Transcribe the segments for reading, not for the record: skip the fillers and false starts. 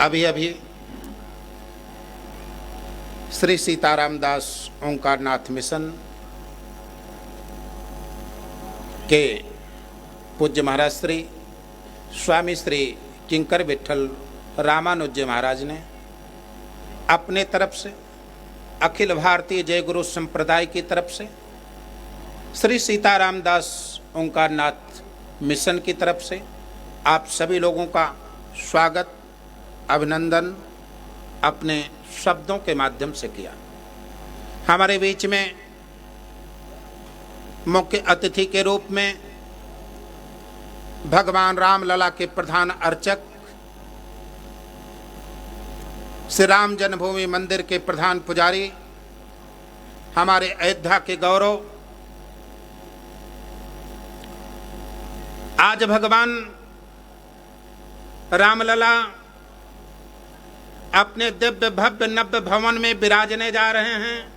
अभी अभी श्री सीताराम दास ओंकारनाथ मिशन के पूज्य महाराज श्री स्वामी श्री किंकर विठल रामानुज महाराज ने अपने तरफ से अखिल भारतीय जय गुरु संप्रदाय की तरफ से श्री सीताराम दास ओंकारनाथ मिशन की तरफ से आप सभी लोगों का स्वागत अभिनंदन अपने शब्दों के माध्यम से किया। हमारे बीच में मुख्य अतिथि के रूप में भगवान रामलला के प्रधान अर्चक श्री राम जन्मभूमि मंदिर के प्रधान पुजारी, हमारे अयोध्या के गौरव, आज भगवान रामलला अपने दिव्य भव्य नव्य भवन में विराजने जा रहे हैं।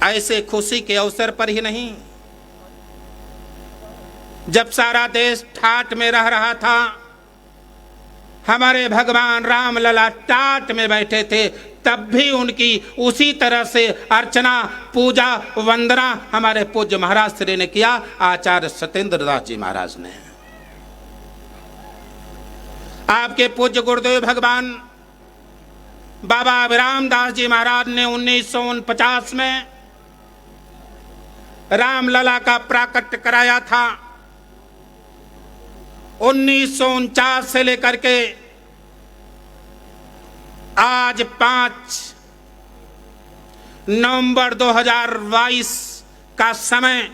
ऐसे खुशी के अवसर पर ही नहीं, जब सारा देश ठाठ में रह रहा था, हमारे भगवान रामलला टाट में बैठे थे, तब भी उनकी उसी तरह से अर्चना पूजा वंदना हमारे पूज्य महाराज श्री ने किया, आचार्य सत्येंद्र दास जी महाराज ने। आपके पूज्य गुरुदेव भगवान बाबा अभिराम दास जी महाराज ने 1949 में रामलला का प्राकट्य कराया था। 1949 से लेकर के आज 5 नवंबर 2022 का समय,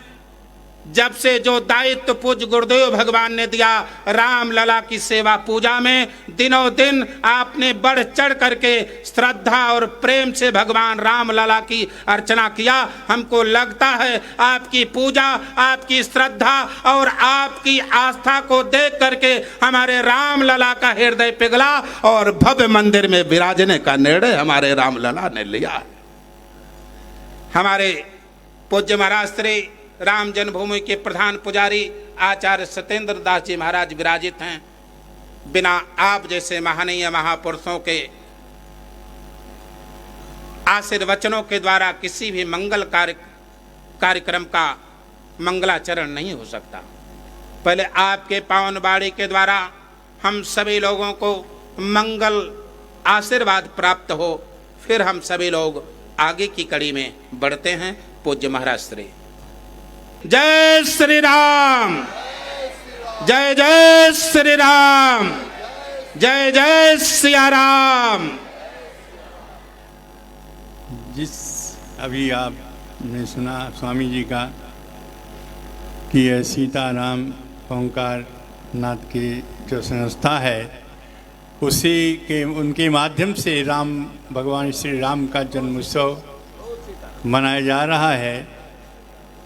जब से जो दायित्व पूज्य गुरुदेव भगवान ने दिया रामलला की सेवा पूजा में, दिनों दिन आपने बढ़ चढ़ करके श्रद्धा और प्रेम से भगवान रामलला की अर्चना किया। हमको लगता है आपकी पूजा, आपकी श्रद्धा और आपकी आस्था को देख करके हमारे रामलला का हृदय पिघला और भव्य मंदिर में विराजने का निर्णय हमारे रामलला ने लिया। हमारे पूज्य महाराज श्री राम जन्मभूमि के प्रधान पुजारी आचार्य सत्येंद्र दास जी महाराज विराजित हैं। बिना आप जैसे महनीय महापुरुषों के आशीर्वचनों के द्वारा किसी भी मंगल कार्यक्रम का मंगलाचरण नहीं हो सकता। पहले आपके पावन बाणी के द्वारा हम सभी लोगों को मंगल आशीर्वाद प्राप्त हो, फिर हम सभी लोग आगे की कड़ी में बढ़ते हैं। पूज्य महाराज श्री जय श्री राम, जय जय श्री राम, जय जय सिया राम। जिस अभी आपने सुना स्वामी जी का कि यह सीताराम ओंकार नाथ की जो संस्था है, उसी के उनके माध्यम से राम भगवान श्री राम का जन्म उत्सव मनाया जा रहा है।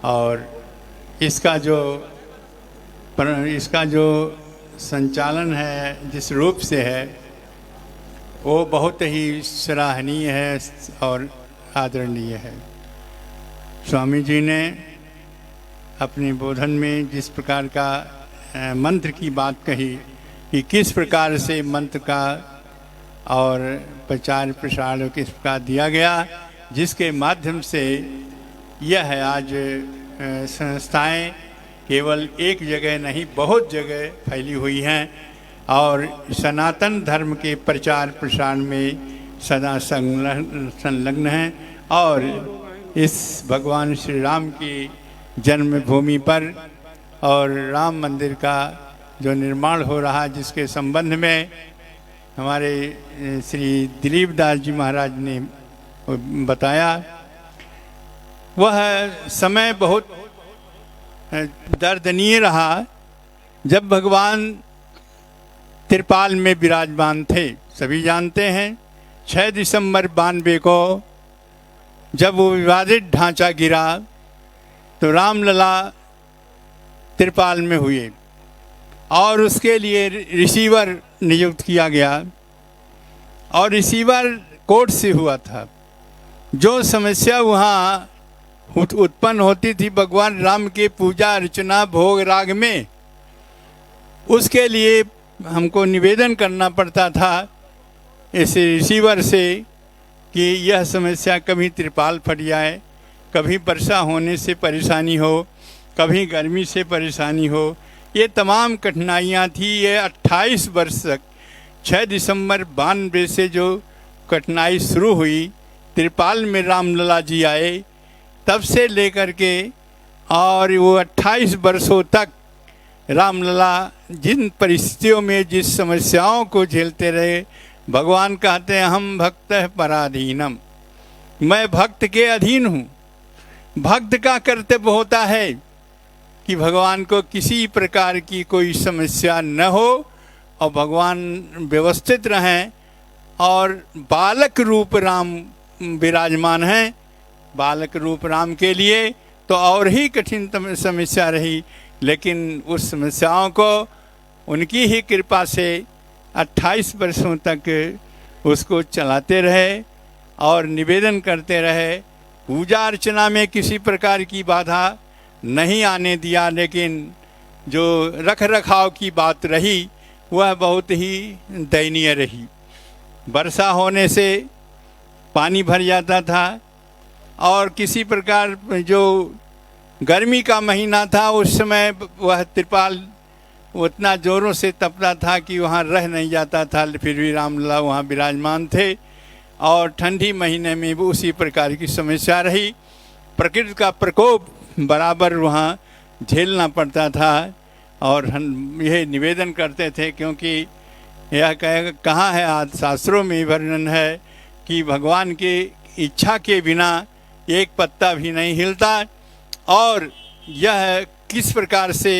और इसका जो संचालन है, जिस रूप से है, वो बहुत ही सराहनीय है और आदरणीय है। स्वामी जी ने अपने बोधन में जिस प्रकार का मंत्र की बात कही कि किस प्रकार से मंत्र का और प्रचार प्रसार किस प्रकार दिया गया, जिसके माध्यम से यह आज संस्थाएं केवल एक जगह नहीं, बहुत जगह फैली हुई हैं और सनातन धर्म के प्रचार प्रसार में सदा संलग्न हैं। और इस भगवान श्री राम की जन्मभूमि पर और राम मंदिर का जो निर्माण हो रहा है, जिसके संबंध में हमारे श्री दिलीप दास जी महाराज ने बताया, वह समय बहुत दर्दनीय रहा जब भगवान तिरपाल में विराजमान थे। सभी जानते हैं 6 दिसंबर 92 को जब वो विवादित ढांचा गिरा तो रामलला तिरपाल में हुए और उसके लिए रिसीवर नियुक्त किया गया और रिसीवर कोर्ट से हुआ था। जो समस्या वहाँ उत्पन्न होती थी भगवान राम के पूजा अर्चना भोग राग में, उसके लिए हमको निवेदन करना पड़ता था इस रिसीवर से कि यह समस्या कभी त्रिपाल फट जाए, कभी वर्षा होने से परेशानी हो, कभी गर्मी से परेशानी हो। ये तमाम कठिनाइयाँ थी। ये 28 वर्ष तक 6 दिसंबर 92 से जो कठिनाई शुरू हुई, त्रिपाल में रामलला जी आए, तब से लेकर के और वो 28 वर्षों तक रामलला जिन परिस्थितियों में जिस समस्याओं को झेलते रहे, भगवान कहते हैं हम भक्त पराधीनम, मैं भक्त के अधीन हूँ। भक्त का कर्तव्य होता है कि भगवान को किसी प्रकार की कोई समस्या न हो और भगवान व्यवस्थित रहें। और बालक रूप राम विराजमान हैं। बालक रूप राम के लिए तो और ही कठिन समस्या रही, लेकिन उस समस्याओं को उनकी ही कृपा से 28 वर्षों तक उसको चलाते रहे और निवेदन करते रहे। पूजा अर्चना में किसी प्रकार की बाधा नहीं आने दिया, लेकिन जो रख रखाव की बात रही वह बहुत ही दयनीय रही। वर्षा होने से पानी भर जाता था और किसी प्रकार जो गर्मी का महीना था उस समय वह त्रिपाल उतना ज़ोरों से तपता था कि वहाँ रह नहीं जाता था, फिर भी रामलला वहाँ विराजमान थे। और ठंडी महीने में भी उसी प्रकार की समस्या रही। प्रकृति का प्रकोप बराबर वहाँ झेलना पड़ता था। और हम यह निवेदन करते थे, क्योंकि यह कहाँ है, आज शास्त्रों में वर्णन है कि भगवान की इच्छा के बिना एक पत्ता भी नहीं हिलता। और यह किस प्रकार से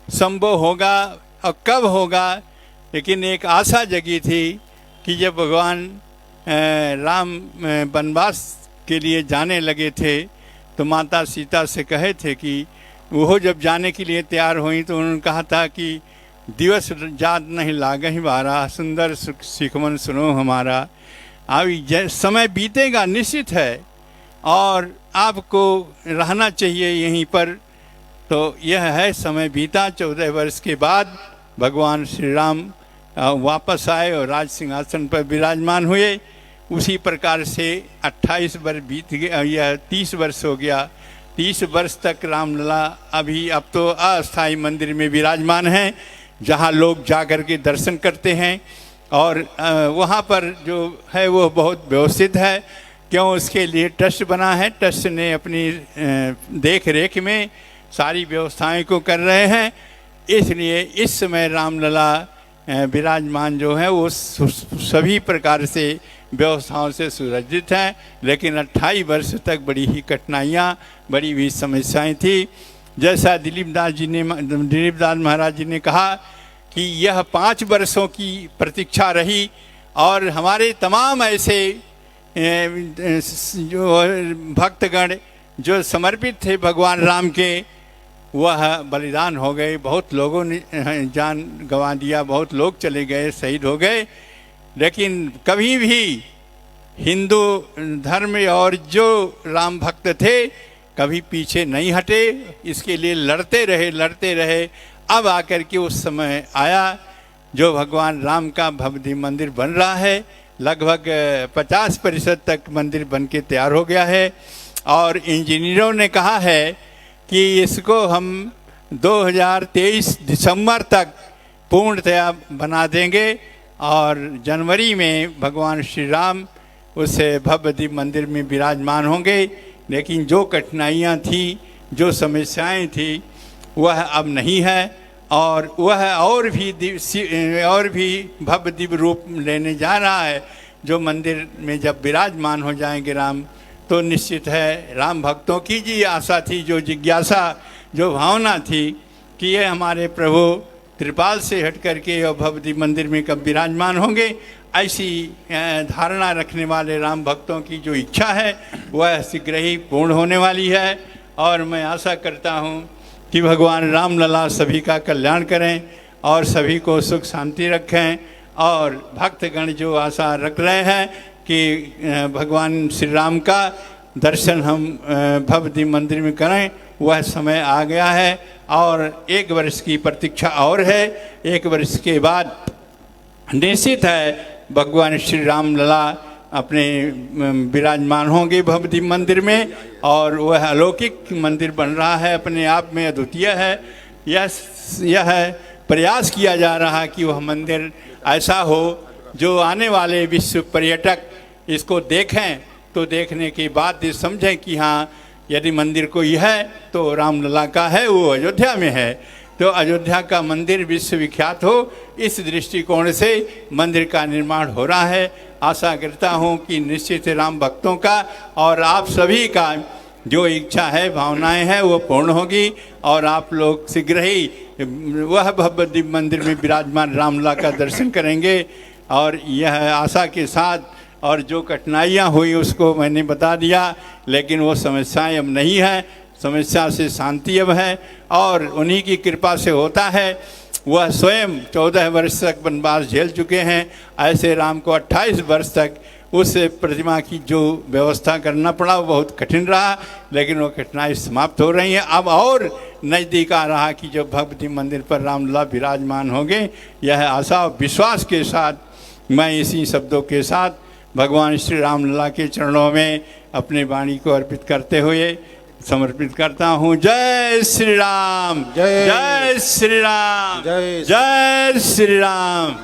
संभव होगा और कब होगा, लेकिन एक आशा जगी थी कि जब भगवान राम वनवास के लिए जाने लगे थे तो माता सीता से कहे थे कि वो जब जाने के लिए तैयार हुई तो उन्होंने कहा था कि दिवस जात नहीं लागहि बारा, सुंदर सिखमन सुनो हमारा। अब समय बीतेगा निश्चित है और आपको रहना चाहिए यहीं पर। तो यह है, समय बीता। 14 वर्ष के बाद भगवान श्री राम वापस आए और राज सिंहासन पर विराजमान हुए। उसी प्रकार से 28 वर्ष बीत गए, यह 30 वर्ष हो गया। 30 वर्ष तक रामलला अभी अब तो अस्थायी मंदिर में विराजमान हैं, जहाँ लोग जा कर के दर्शन करते हैं। और वहाँ पर जो है वो बहुत व्यवस्थित है। क्यों, उसके लिए ट्रस्ट बना है। ट्रस्ट ने अपनी देख रेख में सारी व्यवस्थाएं को कर रहे हैं। इसलिए इस समय रामलला विराजमान जो है वो सभी प्रकार से व्यवस्थाओं से सुरक्षित हैं। लेकिन 28 वर्ष तक बड़ी ही कठिनाइयाँ, बड़ी भी समस्याएं थी। जैसा दिलीप दास महाराज जी ने कहा कि यह 5 वर्षों की प्रतीक्षा रही और हमारे तमाम ऐसे जो भक्तगण जो समर्पित थे भगवान राम के, वह बलिदान हो गए। बहुत लोगों ने जान गंवा दिया, बहुत लोग चले गए, शहीद हो गए। लेकिन कभी भी हिंदू धर्म और जो राम भक्त थे कभी पीछे नहीं हटे, इसके लिए लड़ते रहे। अब आकर के उस समय आया जो भगवान राम का भव्य मंदिर बन रहा है। लगभग 50% तक मंदिर बन के तैयार हो गया है। और इंजीनियरों ने कहा है कि इसको हम 2023 दिसंबर तक पूर्णतया बना देंगे और जनवरी में भगवान श्री राम उस भव्य दिव्य मंदिर में विराजमान होंगे। लेकिन जो कठिनाइयाँ थी, जो समस्याएं थी, वह अब नहीं है और वह और भी भव्य दिव्य रूप लेने जा रहा है। जो मंदिर में जब विराजमान हो जाएंगे राम, तो निश्चित है राम भक्तों की जी आशा थी, जो जिज्ञासा, जो भावना थी कि ये हमारे प्रभु त्रिपाल से हट करके और भव्य दिव्य मंदिर में कब विराजमान होंगे, ऐसी धारणा रखने वाले राम भक्तों की जो इच्छा है वह शीघ्र ही पूर्ण होने वाली है। और मैं आशा करता हूँ कि भगवान रामलला सभी का कल्याण करें और सभी को सुख शांति रखें। और भक्तगण जो आशा रख रहे हैं कि भगवान श्री राम का दर्शन हम भव्य दिव्य मंदिर में करें, वह समय आ गया है और 1 वर्ष की प्रतीक्षा और है। 1 वर्ष के बाद निश्चित है भगवान श्री राम लला अपने विराजमान होंगे भवदीप मंदिर में, और वह अलौकिक मंदिर बन रहा है, अपने आप में अद्वितीय है। यह प्रयास किया जा रहा है कि वह मंदिर ऐसा हो जो आने वाले विश्व पर्यटक इसको देखें तो देखने के बाद ये समझें कि हाँ, यदि मंदिर कोई है तो रामलला का है, वो अयोध्या में है। तो अयोध्या का मंदिर विश्वविख्यात हो, इस दृष्टिकोण से मंदिर का निर्माण हो रहा है। आशा करता हूँ कि निश्चित राम भक्तों का और आप सभी का जो इच्छा है, भावनाएं हैं, वो पूर्ण होगी और आप लोग शीघ्र ही वह भव्य दिव्य मंदिर में विराजमान रामलला का दर्शन करेंगे। और यह आशा के साथ, और जो कठिनाइयाँ हुई उसको मैंने बता दिया, लेकिन वो समस्याएं अब नहीं है, समस्या से शांति अब है और उन्हीं की कृपा से होता है। वह स्वयं 14 वर्ष तक वनवास झेल चुके हैं, ऐसे राम को 28 वर्ष तक उस प्रतिमा की जो व्यवस्था करना पड़ा वो बहुत कठिन रहा, लेकिन वो कठिनाई समाप्त हो रही है। अब और नज़दीक आ रहा कि जब भव्य मंदिर पर रामलला विराजमान होंगे। यह आशा और विश्वास के साथ मैं इसी शब्दों के साथ भगवान श्री रामलला के चरणों में अपने वाणी को अर्पित करते हुए समर्पित करता हूँ। जय श्री राम, जय श्री राम, जय श्री राम।